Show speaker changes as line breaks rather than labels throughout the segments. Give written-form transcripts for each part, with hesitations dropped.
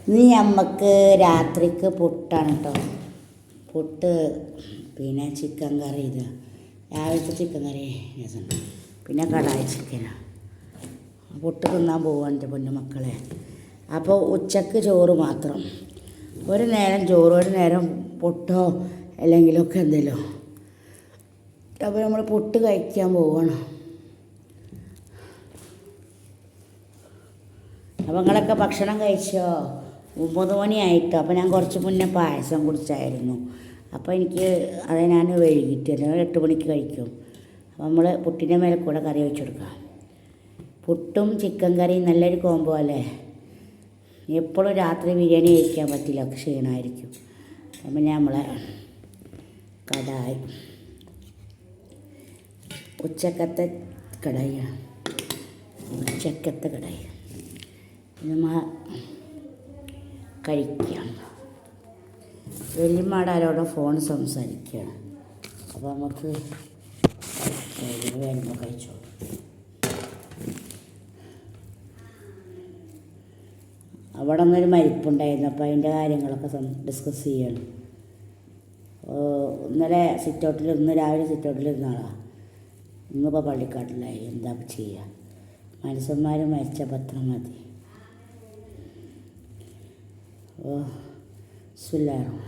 ഇനി നമുക്ക് രാത്രിക്ക് പുട്ടാണ് കേട്ടോ. പുട്ട് പിന്നെ ചിക്കൻ കറി. ഇത് രാവിലത്തെ ചിക്കൻ കറി രസമുണ്ട്. പിന്നെ കടായി ചിക്കനാണ്. പുട്ട് തിന്നാൻ പോവാണ് എൻ്റെ പൊന്നു മക്കളെ. അപ്പോൾ ഉച്ചക്ക് ചോറ് മാത്രം. ഒരു നേരം ചോറ്, ഒരു നേരം പുട്ടോ അല്ലെങ്കിലൊക്കെ എന്തെങ്കിലും. അപ്പോൾ നമ്മൾ പുട്ട് കഴിക്കാൻ പോവാണ്. അപ്പോൾ നിങ്ങളൊക്കെ ഭക്ഷണം കഴിച്ചോ? 9 മണിയായിട്ടോ. അപ്പോൾ ഞാൻ കുറച്ച് മുന്നേ പായസം കുടിച്ചായിരുന്നു. അപ്പോൾ എനിക്ക് അത് ഞാൻ വൈകിട്ട് അല്ലെങ്കിൽ 8 മണിക്ക് കഴിക്കും. അപ്പോൾ നമ്മൾ പുട്ടിൻ്റെ മേലെ കൂടെ കറി വെച്ചെടുക്കാം. പുട്ടും ചിക്കൻ കറിയും നല്ലൊരു കോംബോ അല്ലേ. എപ്പോഴും രാത്രി ബിരിയാണി കഴിക്കാൻ പറ്റില്ല, ക്ഷീണമായിരിക്കും. അപ്പം നമ്മളെ കടായി ഉച്ചക്കത്തെ കടായിയാണ്. ഉച്ചക്കത്തെ കടായി നമ്മൾ കഴിക്കുകയാണ്. വലിയമാടാരോടെ ഫോൺ സംസാരിക്കുകയാണ്. അപ്പോൾ നമുക്ക് വേണ്ടുമ്പോൾ കഴിച്ചോളൂ. അവിടെ നിന്നൊരു മരിപ്പുണ്ടായിരുന്നു. അപ്പോൾ അതിൻ്റെ കാര്യങ്ങളൊക്കെ ഡിസ്കസ് ചെയ്യണം. ഇന്നലെ സിറ്റൗട്ടിൽ, ഇന്ന് രാവിലെ സിറ്റൗട്ടിലിരുന്ന ആളാണ്. ഇന്നിപ്പോൾ പള്ളിക്കാട്ടിലായി. എന്താ ചെയ്യുക? മനുഷ്യന്മാർ മരിച്ച പത്രം മതി. സുല്ലാറും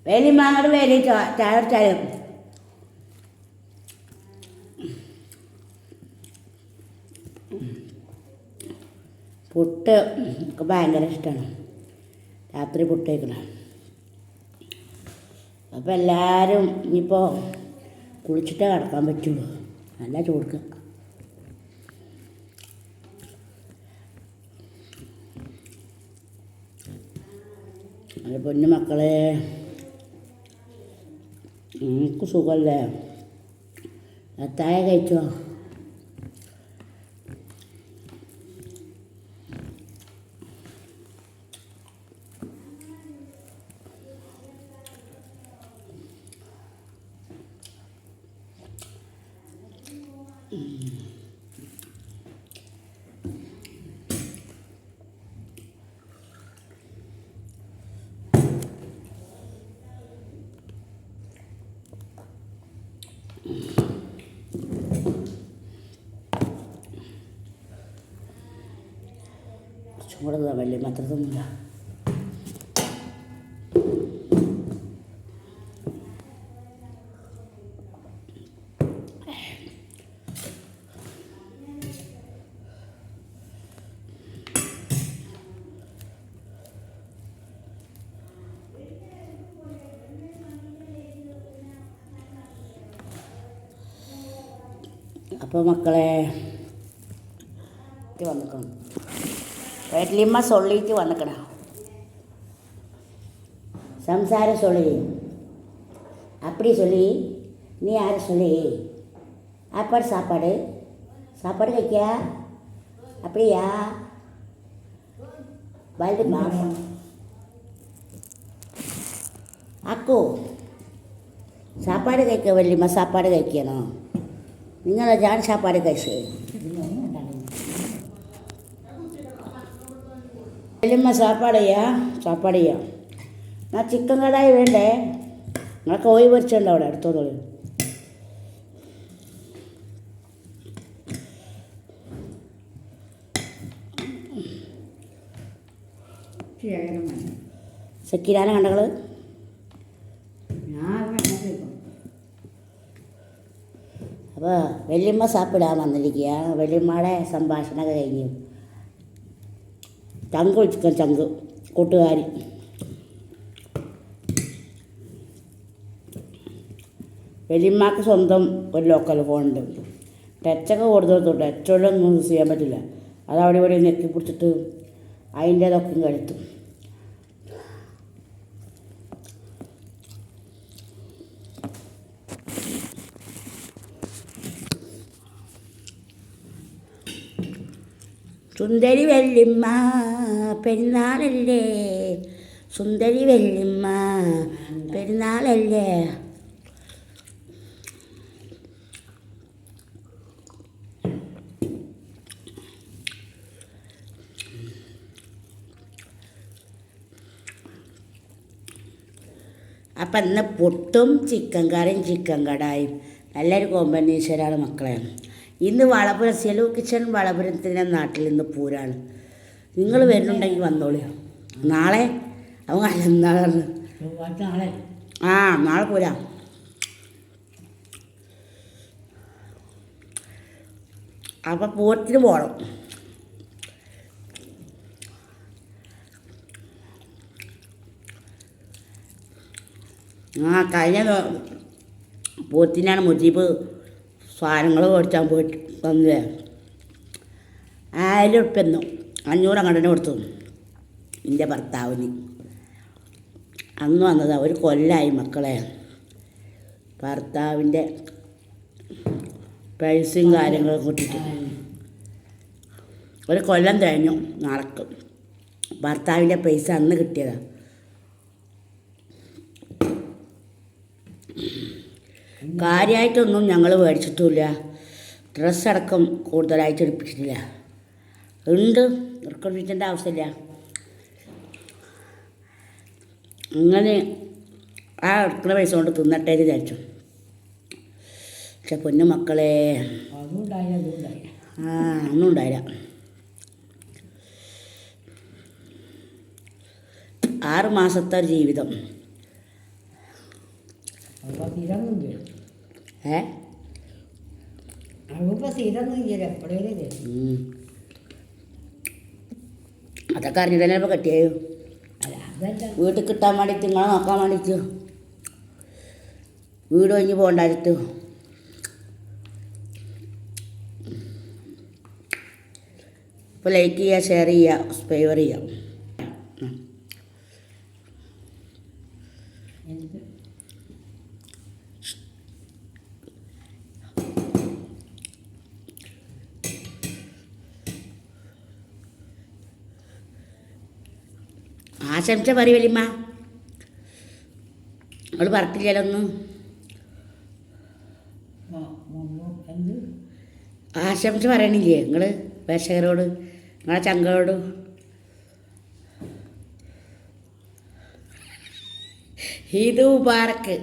വേലി മാങ്ങോട് വേലി ചായ ചായ. പുട്ട് ഒക്കെ ഭയങ്കര ഇഷ്ടമാണ്. രാത്രി പുട്ട് കഴിക്കണം. അപ്പോൾ എല്ലാവരും ഇനിയിപ്പോൾ കുളിച്ചിട്ടേ കിടക്കാൻ പറ്റുള്ളൂ. നല്ല ചൂടുക. അത് പൊന്നു മക്കളെ, നിങ്ങൾക്ക് സുഖമല്ലേ? അത്താഴ കഴിച്ചോ? കുറച്ചും കൂടെ വലിയ മാത്രമൊന്നുമില്ല. അപ്പോൾ മക്കളെ വന്നിക്കണം, വല്യമ്മ സൊല്ലിയിട്ട് വന്നിക്കണം. സംസാരം சொல்லி அப்படி சொல்லி நீ யாரை சொல்லி சாப்பாடு சாப்பாடு சாப்பாடு வைக்கியா அப்படியா വലുത് മാസം അക്കോ സാപ്പാട് കഴിക്കുക വല്യമ്മ സാപ്പാട് കഴിക്കണോ? നിങ്ങൾ ഞാൻ സാപ്പാട് കഴിച്ച് വല്യമ്മ സാപ്പാട് ചെയ്യാം. എന്നാൽ ചിക്കൻ കടായി വേണ്ടേ? നിങ്ങളെ കോഴി പൊരിച്ചുണ്ടോ അവിടെ എടുത്തോളൂ. സെക്കിരാനെ കണ്ടകള് അപ്പോൾ വല്യമ്മ സാപ്പിടാൻ വന്നിരിക്കുക. വല്യമ്മയുടെ സംഭാഷണമൊക്കെ കഴിഞ്ഞു. ചങ്ക് വിളിച്ചിരിക്കും, ചങ്ക് കൂട്ടുകാരി. വല്യമ്മക്ക് സ്വന്തം ഒരു ലോക്കൽ ഫോണുണ്ട്. ടച്ചൊക്കെ കൊടുത്തു, ടച്ചോടൊന്നും യൂസ് ചെയ്യാൻ പറ്റില്ല. അതവിടെ ഇവിടെ നെക്കി പിടിച്ചിട്ട് അതിൻ്റേതൊക്കെ കഴിത്തു. സുന്ദരി വല്യമ്മ പെരുന്നാളല്ലേ, സുന്ദരി വല്യമ്മ പെരുന്നാളല്ലേ. അപ്പം ഇന്ന് പുട്ടും ചിക്കൻ കറിയും ചിക്കൻ കടായും നല്ലൊരു കോമ്പിനേഷനാണ് മക്കളെ. ഇന്ന് വളപുരം സെലു കിച്ചൺ വളപുരത്തിൻ്റെ നാട്ടിൽ ഇന്ന് പൂരാണ്. നിങ്ങൾ വരുന്നുണ്ടെങ്കിൽ വന്നോളൂ. നാളെ അവൻ നാളെ നാളെ പൂരാ. അപ്പം പൂരത്തിന് പോകണം. കഴിഞ്ഞ പൂരത്തിനാണ് മുജീബ് സാധനങ്ങൾ മേടിച്ചാൽ പോയിട്ട് വന്നേ. 1000 ഉറുപ്പ്യ 500 അങ്ങോട്ട് കൊടുത്തു എൻ്റെ ഭർത്താവിന്. അന്ന് വന്നത് ഒരു കൊല്ലമായി മക്കളെ. ഭർത്താവിൻ്റെ പൈസയും കാര്യങ്ങളും കൂട്ടിയിട്ട് ഒരു കൊല്ലം കഴിഞ്ഞു. നാളേക്ക് ഭർത്താവിൻ്റെ പൈസ അന്ന് കിട്ടിയതാണ്. കാര്യമായിട്ടൊന്നും ഞങ്ങൾ മേടിച്ചിട്ടുമില്ല. ഡ്രസ്സടക്കം കൂടുതലായിട്ട് എടുപ്പിച്ചിട്ടില്ല. ഉണ്ട്, എടുക്കൊണ്ടിരിക്കേണ്ട ആവശ്യമില്ല. അങ്ങനെ ആ എടുക്കുന്ന പൈസ കൊണ്ട് തിന്നട്ടെ വിചാരിച്ചു. പക്ഷെ പൊന്നു മക്കളെ ഒന്നും ഉണ്ടായില്ല. 6 മാസത്തെ ജീവിതം. അതൊക്കെ അറിഞ്ഞിട്ടല്ലേ ഇപ്പോൾ കെട്ടിയോ? വീട്ടിൽ കിട്ടാൻ വേണ്ടിയിട്ട് നിങ്ങളെ നോക്കാൻ വേണ്ടിയിട്ട് വീട് കഴിഞ്ഞ് പോകണ്ടായിട്ട്. ഇപ്പോൾ ലൈക്ക് ചെയ്യുക, ഷെയർ ചെയ്യുക, സബ്സ്ക്രൈബ് ചെയ്യുക. ആശംസ പറയും വലിയമ്മ. അവൾ പറഞ്ഞില്ലല്ലോ ഒന്നും. ആശംസ പറയണില്ലേ നിങ്ങൾ പ്രേക്ഷകരോട്, നിങ്ങളെ ചങ്കളോട്? ഈദ് മുബാറക്ക്.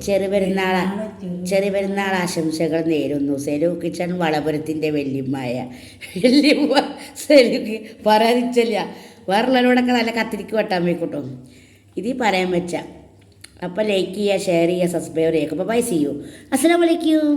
ചെറുപെരുന്നാൾ ആശംസകൾ നേരുന്നു സെലു കിച്ചൺ വളപുരത്തിൻ്റെ വല്യമ്മ സെലുക്ക് പറയാതിച്ചല്ല. വേറുള്ളവരോടൊക്കെ നല്ല കത്തിരിക്ക് വെട്ടാൻ പോയിക്കോട്ടോ. ഇതിൽ പറയാൻ വെച്ച. അപ്പോൾ ലൈക്ക് ചെയ്യുക, ഷെയർ ചെയ്യുക, സബ്സ്ക്രൈബ് ചെയ്യുക. അപ്പോൾ ബൈ, സീ യു. അസ്സലാമു അലൈക്കും.